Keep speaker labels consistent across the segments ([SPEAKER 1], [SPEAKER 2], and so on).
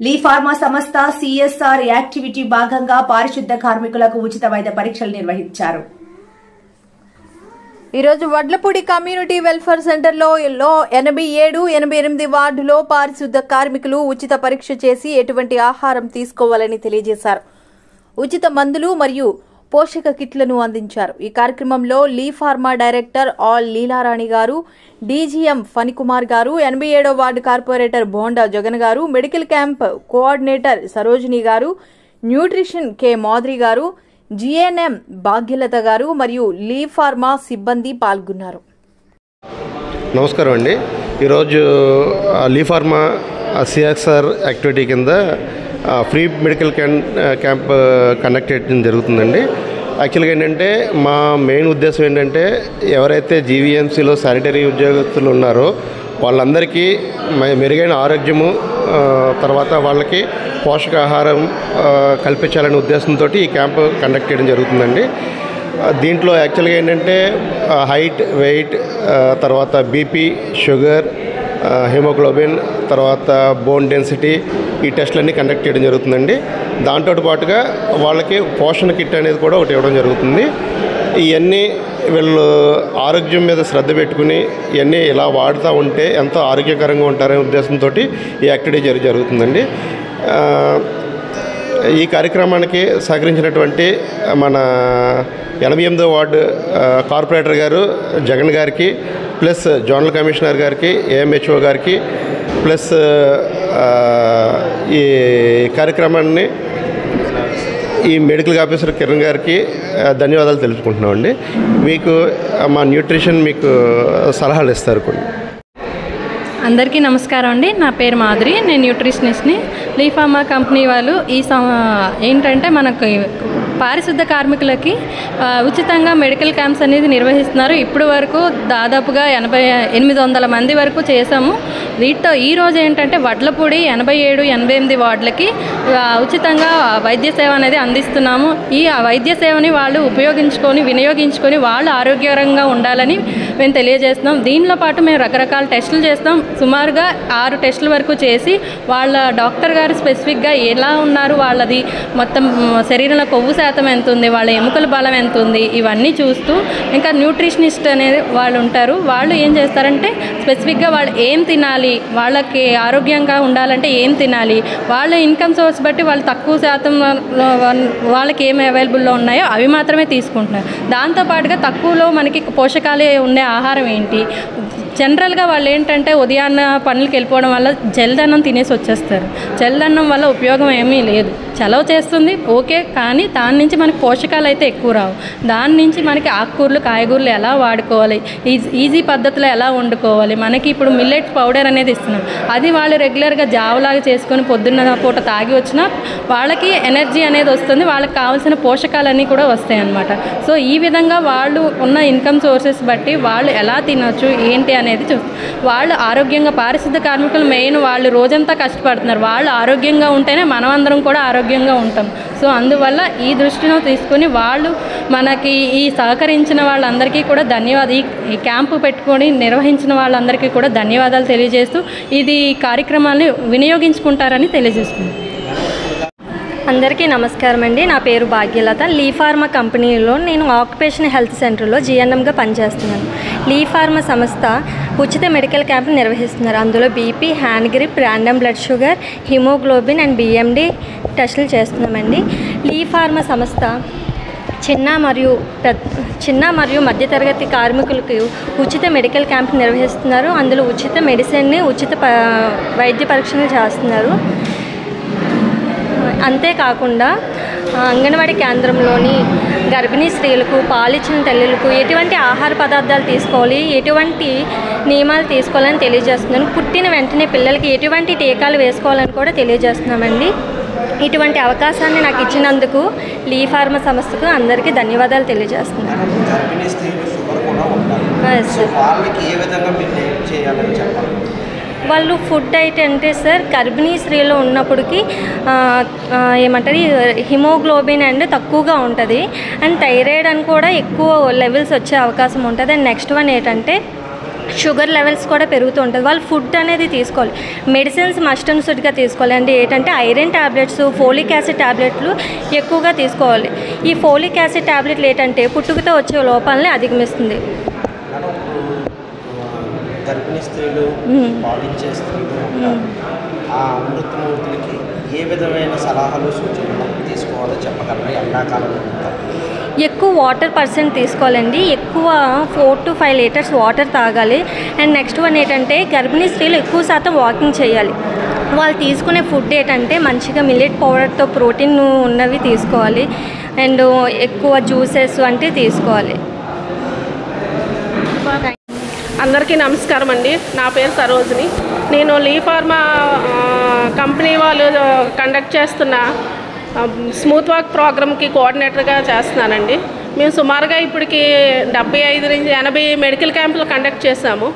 [SPEAKER 1] లీ pharma సంస్థ CSR activity భాగంగా పారిశుద్ధ కార్మికులకు ఉచిత వైద్య పరీక్షలు నిర్వహించారు.
[SPEAKER 2] ఈరోజు వడ్లపూడి కమ్యూనిటీ వెల్ఫేర్ సెంటర్లో 87, 88 వార్డులో పారిశుద్ధ కార్మికులు ఉచిత పరీక్ష చేసి ఎటువంటి ఆహారం తీసుకోవాలని తెలియజేశారు. ఉచిత మందులు మరియు పోషక కిట్లను అందించారు. ఈ కార్యక్రమంలో లీ ఫార్మా డైరెక్టర్ ఆల్ లీలారాణి గారు, DGM ఫణికుమార్ గారు, 87వ వార్డు కార్పొరేటర్ బోండా జగన్ గారు, మెడికల్ క్యాంప్ కోఆర్డినేటర్ సరోజిని గారు, న్యూట్రిషన్ K మాధురి గారు, GNM భాగ్యలత గారు మరియు లీ ఫార్మా సిబ్బంది పాల్గొన్నారు.
[SPEAKER 3] నమస్కారం అండి. ఈరోజు లీ ఫార్మా CSR యాక్టివిటీ కింద ఫ్రీ మెడికల్ క్యాంప్ కండక్ట్ చేయడం జరుగుతుందండి. యాక్చువల్గా ఏంటంటే మా మెయిన్ ఉద్దేశం ఏంటంటే ఎవరైతే GVMCలో శానిటరీ ఉద్యోగస్తులు ఉన్నారో వాళ్ళందరికీ మెరుగైన ఆరోగ్యము, తర్వాత వాళ్ళకి పోషకాహారం కల్పించాలనే ఉద్దేశంతో ఈ క్యాంప్ కండక్ట్ చేయడం జరుగుతుందండి. దీంట్లో యాక్చువల్గా ఏంటంటే హైట్, వెయిట్, తర్వాత BP, షుగర్, హిమోగ్లోబిన్, తర్వాత బోన్ డెన్సిటీ, ఈ టెస్టులన్నీ కండక్ట్ చేయడం జరుగుతుందండి. దాంతో పాటుగా వాళ్ళకి పోషణ కిట్ అనేది కూడా ఒకటి ఇవ్వడం జరుగుతుంది. ఇవన్నీ వీళ్ళు ఆరోగ్యం మీద శ్రద్ధ పెట్టుకుని ఇవన్నీ ఇలా వాడుతూ ఉంటే ఎంతో ఆరోగ్యకరంగా ఉంటారనే ఉద్దేశంతో ఈ యాక్టివిటీ జరుగుతుందండి. ఈ కార్యక్రమానికి సహకరించినటువంటి మన 88వ వార్డు కార్పొరేటర్ గారు జగన్ గారికి, ప్లస్ జోనల్ కమిషనర్ గారికి, AMHO గారికి, ప్లస్ ఈ కార్యక్రమాన్ని ఈ మెడికల్ ఆఫీసర్ కిరణ్ గారికి ధన్యవాదాలు తెలుసుకుంటున్నామండి. మీకు మా న్యూట్రిషన్ మీకు సలహాలు ఇస్తారు కొన్ని.
[SPEAKER 4] అందరికీ నమస్కారం అండి. నా పేరు మాధురి, నేను న్యూట్రిషనిస్ట్ని. లీ ఫార్మా కంపెనీ వాళ్ళు ఏంటంటే మనకు పారిశుద్ధ కార్మికులకి ఉచితంగా మెడికల్ క్యాంప్స్ అనేది నిర్వహిస్తున్నారు. ఇప్పుడు వరకు దాదాపుగా 800 మంది వరకు చేసాము. వీటితో ఈరోజు ఏంటంటే వడ్లపూడి 87, 88 వార్డులకి ఉచితంగా వైద్య సేవ అనేది అందిస్తున్నాము. ఈ వైద్య సేవని వాళ్ళు వినియోగించుకొని వాళ్ళు ఆరోగ్యకరంగా ఉండాలని మేము తెలియజేస్తున్నాం. దీనిలో పాటు మేము రకరకాల టెస్టులు చేస్తాం. సుమారుగా 6 టెస్టుల వరకు చేసి వాళ్ళ డాక్టర్ గారు స్పెసిఫిక్గా ఎలా ఉన్నారు, వాళ్ళది మొత్తం శరీరంలో కొవ్వు శాతం ఎంత ఉంది, వాళ్ళ ఎముకల బలం ఎంత ఉంది, ఇవన్నీ చూస్తూ ఇంకా న్యూట్రిషనిస్ట్ అనేది వాళ్ళు ఉంటారు. వాళ్ళు ఏం చేస్తారంటే స్పెసిఫిక్గా వాళ్ళు ఏం తినాలి, వాళ్ళకి ఆరోగ్యంగా ఉండాలంటే ఏం తినాలి, వాళ్ళ ఇన్కమ్ సోర్స్ బట్టి వాళ్ళు తక్కువ శాతం వాళ్ళకి ఏమి అవైలబుల్లో ఉన్నాయో అవి మాత్రమే తీసుకుంటున్నారు. దాంతోపాటుగా తక్కువలో మనకి పోషకాలు ఉండే ఆహారం ఏంటి, జనరల్గా వాళ్ళు ఏంటంటే ఉదయాన్న పనులకు వెళ్ళిపోవడం వల్ల జల్దన్నం తినేసి వచ్చేస్తారు. జల్దన్నం వల్ల ఉపయోగం ఏమీ లేదు. చలవ చేస్తుంది ఓకే, కానీ దాని నుంచి మనకి పోషకాలు అయితే ఎక్కువ రావు. దాని నుంచి మనకి ఆకుకూరలు, కాయగూరలు ఎలా వాడుకోవాలి, ఈజీ పద్ధతిలో ఎలా వండుకోవాలి, మనకి ఇప్పుడు మిల్లెట్ పౌడర్ అనేది ఇస్తున్నాం. అది వాళ్ళు రెగ్యులర్గా జావలాగా చేసుకొని పొద్దున్న పూట తాగి వచ్చినా వాళ్ళకి ఎనర్జీ అనేది వస్తుంది, వాళ్ళకి కావాల్సిన పోషకాలన్నీ కూడా వస్తాయి అన్నమాట. సో ఈ విధంగా వాళ్ళు ఉన్న ఇన్కమ్ సోర్సెస్ బట్టి వాళ్ళు ఎలా తినొచ్చు ఏంటి అనేది వాళ్ళు ఆరోగ్యంగా, పారిశుద్ధ కార్మికులు మెయిన్ వాళ్ళు రోజంతా కష్టపడుతున్నారు. వాళ్ళు ఆరోగ్యంగా ఉంటేనే మనమందరం కూడా ఆరోగ్యంగా ఉంటాం. సో అందువల్ల ఈ దృష్టిలో తీసుకొని వాళ్ళు మనకి ఈ సహకరించిన వాళ్ళందరికీ కూడా ఈ క్యాంపు పెట్టుకొని నిర్వహించిన వాళ్ళందరికీ కూడా ధన్యవాదాలు తెలియజేస్తూ ఇది కార్యక్రమాన్ని వినియోగించుకుంటారని తెలియజేస్తున్నాను.
[SPEAKER 5] అందరికీ నమస్కారం అండి. నా పేరు భాగ్యలత. లీ ఫార్మా కంపెనీలో నేను ఆక్యుపేషన్ హెల్త్ సెంటర్లో GNMగా పనిచేస్తున్నాను. లీ ఫార్మా సంస్థ ఉచిత మెడికల్ క్యాంప్ నిర్వహిస్తున్నారు. అందులో BP, hand grip, random blood sugar, haemoglobin and BMD టెస్టులు చేస్తున్నామండి. లీ ఫార్మా సంస్థ చిన్న మరియు మధ్యతరగతి కార్మికులకు ఉచిత మెడికల్ క్యాంప్ నిర్వహిస్తున్నారు. అందులో ఉచిత మెడిసిన్ని, ఉచిత వైద్య పరీక్షలు చేస్తున్నారు. అంతేకాకుండా అంగన్వాడీ కేంద్రంలోని గర్భిణీ స్త్రీలకు, పాలిచ్చిన తల్లులకు ఎటువంటి ఆహార పదార్థాలు తీసుకోవాలి, ఎటువంటి నియమాలు తీసుకోవాలని తెలియజేస్తున్నాను. పుట్టిన వెంటనే పిల్లలకి ఎటువంటి టీకాలు వేసుకోవాలని కూడా తెలియజేస్తున్నామండి. ఇటువంటి అవకాశాన్ని నాకు ఇచ్చినందుకు లీ ఫార్మా సంస్థకు అందరికీ ధన్యవాదాలు తెలియజేస్తున్నాను. వాళ్ళు ఫుడ్ అయితే అంటే సార్ గర్భిణీ స్త్రీలో ఉన్నప్పటికీ ఏమంటారు హిమోగ్లోబిన్ అండ్ తక్కువగా ఉంటుంది అండ్ థైరాయిడ్ అని కూడా ఎక్కువ లెవెల్స్ వచ్చే అవకాశం ఉంటుంది. అండ్ నెక్స్ట్ వన్ ఏంటంటే షుగర్ లెవెల్స్ కూడా పెరుగుతూ ఉంటుంది. వాళ్ళు ఫుడ్ అనేది తీసుకోవాలి, మెడిసిన్స్ మస్ట్ అండ్ షుడ్గా తీసుకోవాలి. అంటే ఏంటంటే ఐరన్ ట్యాబ్లెట్స్, ఫోలిక్ యాసిడ్ ట్యాబ్లెట్లు ఎక్కువగా తీసుకోవాలి. ఈ ఫోలిక్ యాసిడ్ ట్యాబ్లెట్లు ఏంటంటే పుట్టుకతో వచ్చే లోపాలని అధిగమిస్తుంది.
[SPEAKER 6] గర్భిణీ స్త్రీలు, పాలించే స్త్రీలు ఆ అమృతమూర్తులకి ఏ విధమైన సలహాలు సూచనలు తీసుకోవాలో చెప్పగలరా? ఎండాకాలంలో
[SPEAKER 5] ఎక్కువ వాటర్ పర్సెంట్ తీసుకోవాలండి. ఎక్కువ 4 to 5 లీటర్స్ వాటర్ తాగాలి. అండ్ నెక్స్ట్ వన్ ఏంటంటే గర్భిణీ స్త్రీలు ఎక్కువ శాతం వాకింగ్ చేయాలి. వాళ్ళు తీసుకునే ఫుడ్ ఏంటంటే మంచిగా మిల్లెట్ పౌడర్తో ప్రోటీన్ ఉన్నవి తీసుకోవాలి. అండ్ ఎక్కువ జ్యూసెస్ అంటే తీసుకోవాలి.
[SPEAKER 7] అందరికీ నమస్కారం అండి. నా పేరు సరోజిని. నేను లీ ఫార్మా కంపెనీ వాళ్ళు కండక్ట్ చేస్తున్న స్మూత్ వాక్ ప్రోగ్రామ్కి కోఆర్డినేటర్గా చేస్తున్నానండి. మేము సుమారుగా ఇప్పటికి 75 నుంచి 80 మెడికల్ క్యాంపులు కండక్ట్ చేశాము.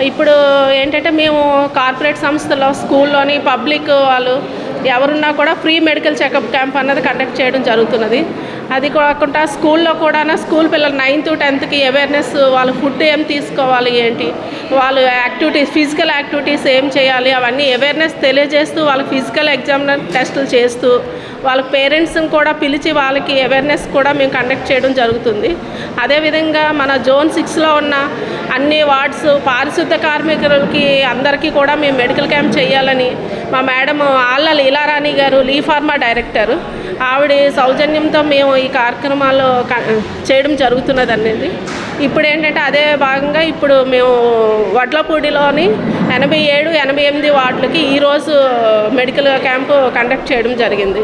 [SPEAKER 7] ఇప్పుడు ఏంటంటే మేము కార్పొరేట్ సంస్థల్లో, స్కూల్లోని, పబ్లిక్ వాళ్ళు ఎవరున్నా కూడా ఫ్రీ మెడికల్ చెకప్ క్యాంప్ అన్నది కండక్ట్ చేయడం జరుగుతున్నది. అది కాకుండా స్కూల్లో కూడా స్కూల్ పిల్లలు 9th to 10th అవేర్నెస్, వాళ్ళు ఫుడ్ ఏం తీసుకోవాలి, ఏంటి వాళ్ళు యాక్టివిటీస్, ఫిజికల్ యాక్టివిటీస్ ఏం చేయాలి, అవన్నీ అవేర్నెస్ తెలియజేస్తూ వాళ్ళకి ఫిజికల్ ఎగ్జామినర్ టెస్టులు చేస్తూ వాళ్ళ పేరెంట్స్ని కూడా పిలిచి వాళ్ళకి అవేర్నెస్ కూడా మేము కండక్ట్ చేయడం జరుగుతుంది. అదేవిధంగా మన Zone 6లో ఉన్న అన్ని వార్డ్స్ పారిశుద్ధ కార్మికులకి అందరికీ కూడా మేము మెడికల్ క్యాంప్ చేయాలని మా మేడం ఆళ్ళ లీలారాణి గారు, లీ ఫార్మా డైరెక్టర్, ఆవిడ సౌజన్యంతో మేము ఈ కార్యక్రమాలు చేయడం జరుగుతున్నది అనేది. ఇప్పుడు ఏంటంటే అదే భాగంగా ఇప్పుడు మేము వడ్లపూడిలోని 87, 88 వార్డులకి ఈరోజు మెడికల్ క్యాంపు కండక్ట్ చేయడం జరిగింది.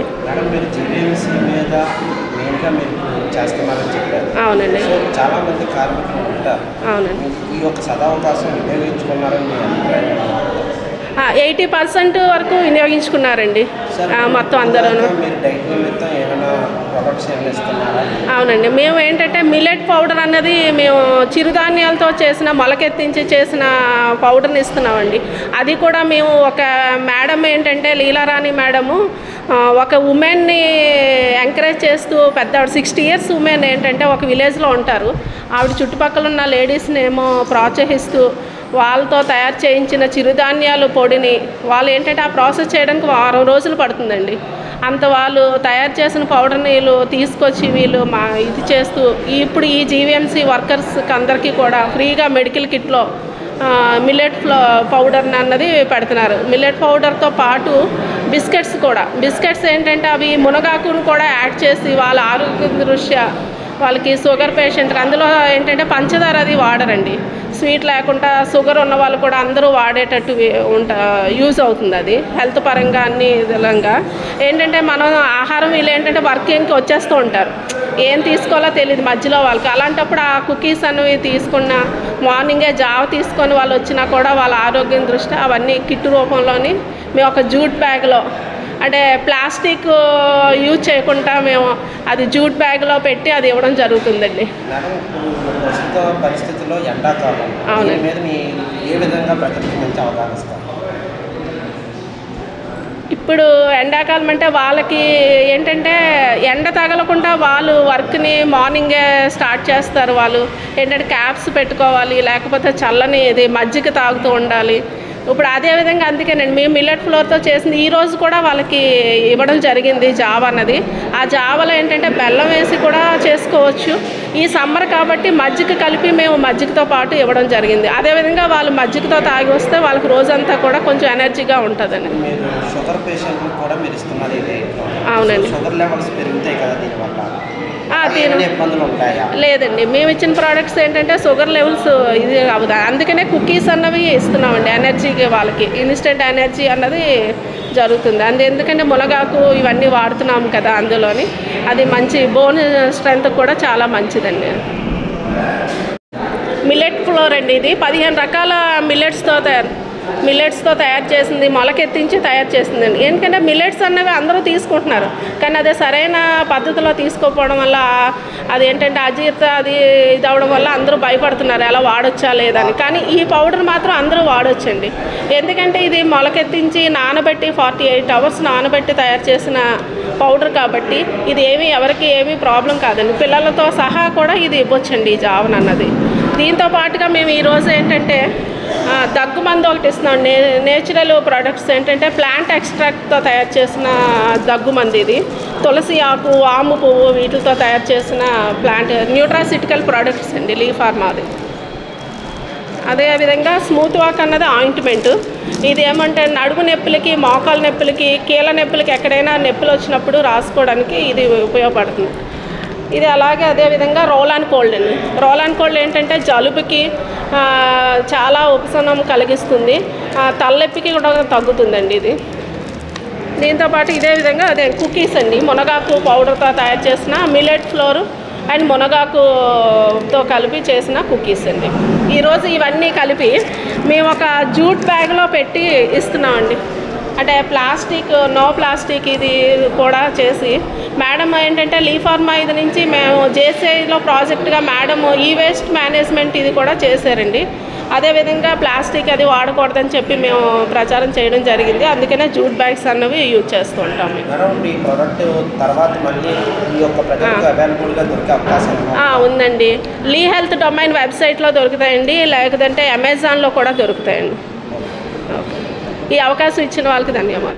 [SPEAKER 7] అవునండి.
[SPEAKER 6] చాలామంది కార్మికులు ఉంటారు.
[SPEAKER 7] అవునండి.
[SPEAKER 6] ఈ యొక్క సదావకాశం వినియోగించుకున్నారని
[SPEAKER 7] 80% వరకు వినియోగించుకున్నారండి మొత్తం అందరూ. అవునండి. మేము ఏంటంటే మిల్లెట్ పౌడర్ అన్నది మేము చిరుధాన్యాలతో చేసిన, మొలకెత్తించి చేసిన పౌడర్ని ఇస్తున్నామండి. అది కూడా మేము ఒక మేడం ఏంటంటే లీలారాణి మేడము ఒక ఉమెన్ని ఎంకరేజ్ చేస్తూ, పెద్ద 60 years ఉమెన్ ఏంటంటే ఒక విలేజ్లో ఉంటారు. ఆవిడ చుట్టుపక్కల ఉన్న లేడీస్ని ఏమో ప్రోత్సహిస్తూ వాళ్ళతో తయారు చేయించిన చిరుధాన్యాలు పొడిని వాళ్ళు ఏంటంటే ఆ ప్రాసెస్ చేయడానికి 6 రోజులు పడుతుందండి. అంత వాళ్ళు తయారు చేసిన పౌడర్ని వీళ్ళు తీసుకొచ్చి వీళ్ళు ఇది చేస్తూ ఇప్పుడు ఈ జీవీఎంసీ వర్కర్స్కి అందరికీ కూడా ఫ్రీగా మెడికల్ కిట్లో మిల్లెట్ పౌడర్ అన్నది పెడుతున్నారు. మిల్లెట్ పౌడర్తో పాటు బిస్కెట్స్ ఏంటంటే అవి మునగాకును కూడా యాడ్ చేసి వాళ్ళ ఆరోగ్య దృష్ట్యా వాళ్ళకి షుగర్ పేషెంట్కి అందులో ఏంటంటే పంచదార అది వాడరండి. స్వీట్ లేకుండా షుగర్ ఉన్న వాళ్ళు కూడా అందరూ వాడేటట్టు యూజ్ అవుతుంది. అది హెల్త్ పరంగా అన్ని విధంగా ఏంటంటే మనం ఆహారం వీళ్ళు ఏంటంటే వర్కింగ్కి వచ్చేస్తూ ఉంటారు, ఏం తీసుకోవాలో తెలియదు మధ్యలో వాళ్ళకి. అలాంటప్పుడు ఆ కుకీస్ అనేవి తీసుకున్న మార్నింగే జావ తీసుకొని వాళ్ళు వచ్చినా కూడా వాళ్ళ ఆరోగ్యం దృష్ట్యా అవన్నీ కిట్ రూపంలోని మేము ఒక జూట్ బ్యాగ్లో, అంటే ప్లాస్టిక్ యూజ్ చేయకుండా మేము అది జూట్ బ్యాగ్లో పెట్టి అది ఇవ్వడం జరుగుతుందండి.
[SPEAKER 6] పరిస్థితుల్లో ఎండాకాలం ఏ విధంగా ప్రజలకు మంచి అవగాహన ఇస్తారు?
[SPEAKER 7] ఇప్పుడు ఎండాకాలం అంటే వాళ్ళకి ఏంటంటే ఎండ తగలకుండా వాళ్ళు వర్క్ని మార్నింగే స్టార్ట్ చేస్తారు. వాళ్ళు ఏంటంటే క్యాప్స్ పెట్టుకోవాలి, లేకపోతే చల్లని ఇది మజ్జిగ తాగుతూ ఉండాలి. ఇప్పుడు అదేవిధంగా అందుకేనండి మేము మిల్లెట్ ఫ్లోర్తో చేసింది ఈరోజు కూడా వాళ్ళకి ఇవ్వడం జరిగింది జావ అన్నది. ఆ జావలో ఏంటంటే బెల్లం వేసి కూడా చేసుకోవచ్చు. ఈ సమ్మర్ కాబట్టి మజ్జిగ కలిపి మేము మజ్జిగతో పాటు ఇవ్వడం జరిగింది. అదేవిధంగా వాళ్ళు మజ్జిగతో తాగి వస్తే వాళ్ళకి రోజంతా కూడా కొంచెం ఎనర్జీగా ఉంటుందండి.
[SPEAKER 6] షుగర్ పేషెంట్లు కూడా మీరు ఇస్తున్నారు?
[SPEAKER 7] అవునండి.
[SPEAKER 6] షుగర్ లెవెల్స్ పెరుగుతాయి కదా దీనివల్ల?
[SPEAKER 7] లేదండి, మేము ఇచ్చిన ప్రోడక్ట్స్ ఏంటంటే షుగర్ లెవెల్స్ ఇది అవుతుంది. అందుకనే కుకీస్ అన్నవి ఇస్తున్నామండి ఎనర్జీకి, వాళ్ళకి ఇన్స్టెంట్ ఎనర్జీ అన్నది జరుగుతుంది. ఎందుకంటే మునగాకు ఇవన్నీ వాడుతున్నాము కదా అందులోని, అది మంచి బోన్ స్ట్రెంత్ కూడా చాలా మంచిదండి. మిల్లెట్ ఫ్లోర్ అండి, ఇది 15 రకాల మిల్లెట్స్తో తయారు చేసింది, మొలకెత్తించి తయారు చేసిందండి. ఎందుకంటే మిల్లెట్స్ అన్నవి అందరూ తీసుకుంటున్నారు, కానీ అదే సరైన పద్ధతిలో తీసుకోకపోవడం వల్ల అదేంటంటే అజీర్త అది ఇది అవడం వల్ల అందరూ భయపడుతున్నారు ఎలా వాడొచ్చా లేదని. కానీ ఈ పౌడర్ మాత్రం అందరూ వాడొచ్చండి. ఎందుకంటే ఇది మొలకెత్తించి నానబెట్టి 48 hours నానబెట్టి తయారు చేసిన పౌడర్ కాబట్టి ఇది ఎవరికి ఏమీ ప్రాబ్లం కాదండి. పిల్లలతో సహా కూడా ఇది ఇవ్వచ్చండి ఈ జావన్ అన్నది. దీంతో పాటుగా మేము ఈరోజు ఏంటంటే దగ్గు మందు ఒకటి ఇస్తున్నాం. నేచురల్ ప్రోడక్ట్స్ ఏంటంటే ప్లాంట్ ఎక్స్ట్రాక్ట్తో తయారు చేసిన దగ్గు మందు. ఇది తులసి ఆకు, వాము పువ్వు వీటితో తయారు చేసిన ప్లాంట్ న్యూట్రాసిటికల్ ప్రోడక్ట్స్ అండి లీ ఫార్మాది. అదేవిధంగా స్మూత్ వాక్ అన్నది ఆయింట్మెంట్. ఇది ఏమంటే నడుము నొప్పులకి, మోకాలు నొప్పులకి, కీళ్ళ నొప్పులకి ఎక్కడైనా నొప్పులు వచ్చినప్పుడు రాసుకోవడానికి ఇది ఉపయోగపడుతుంది. ఇది అలాగే అదేవిధంగా రోల్ ఆన్ కోల్డ్ అండి. రోల్ ఆన్ కోల్డ్ ఏంటంటే జలుబుకి చాలా ఉపశమనం కలిగిస్తుంది, తలనొప్పికి కూడా తగ్గుతుందండి ఇది. దీంతోపాటు ఇదే విధంగా అదే కుకీస్ అండి, మునగాకు పౌడర్తో తయారు చేసిన మిల్లెట్ ఫ్లోర్ అండ్ మునగాకుతో కలిపి చేసిన కుకీస్ అండి. ఈరోజు ఇవన్నీ కలిపి మేము ఒక జూట్ బ్యాగ్లో పెట్టి ఇస్తున్నామండి. అంటే ప్లాస్టిక్, నో ప్లాస్టిక్ ఇది కూడా చేసి మేడం ఏంటంటే లీ ఫార్మా ఇది నుంచి మేము జేసీఐలో ప్రాజెక్ట్గా మేడం ఈ వేస్ట్ మేనేజ్మెంట్ ఇది కూడా చేశారండి. అదేవిధంగా ప్లాస్టిక్ అది వాడకూడదని చెప్పి మేము ప్రచారం చేయడం జరిగింది. అందుకనే జూట్ బ్యాగ్స్ అన్నవి యూజ్ చేస్తూ ఉంటాం. ఉందండి, లీ హెల్త్ డొమైన్ వెబ్సైట్లో దొరుకుతాయండి, లేకపోతే అమెజాన్లో కూడా దొరుకుతాయండి. ఈ అవకాశం ఇచ్చిన వాళ్ళకి ధన్యవాదాలు.